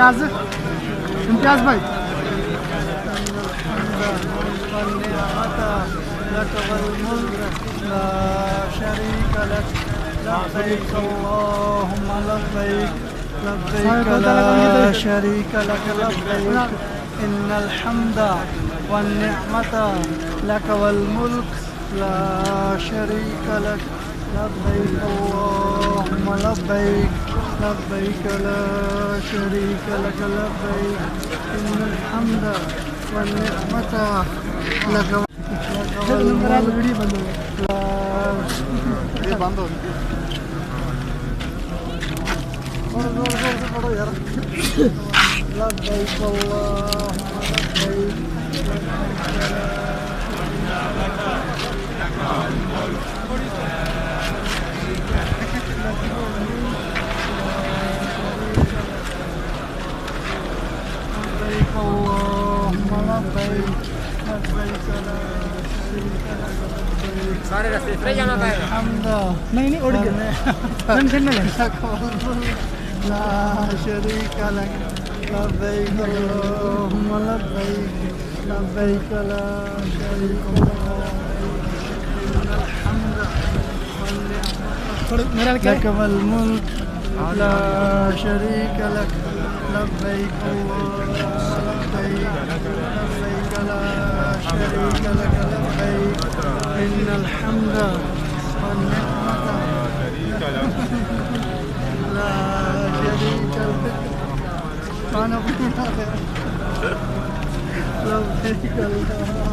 इम्तियाज भाई शरीक लक लब्बैक इन्नल हम्दा वन्निअमता लक वल मुल्क ला शरीक लक लब्बैक अल्लाहुम्मा लब्बैक लब्बैक ला शरीक लक लब्बैक इन्नल हम्दा वन्निअमता लक बंद हो लब्बैक अल्लाहुम्मा लब्बैक सारे रास्ते इस जाना था। नहीं उड़ गए टेंशन नहीं ला शरीक लक लब्बैक अल्लाहुम्मा लब्बैक लब्बैक ला शरीक लक वल मुल्क ला शरीक लक लब्बैक लब्बैक ला शरीक लक लब्बैक इन्नल हम्दा वन्निअमता ला शरीक लक लब्बैक अल्लाहुम्मा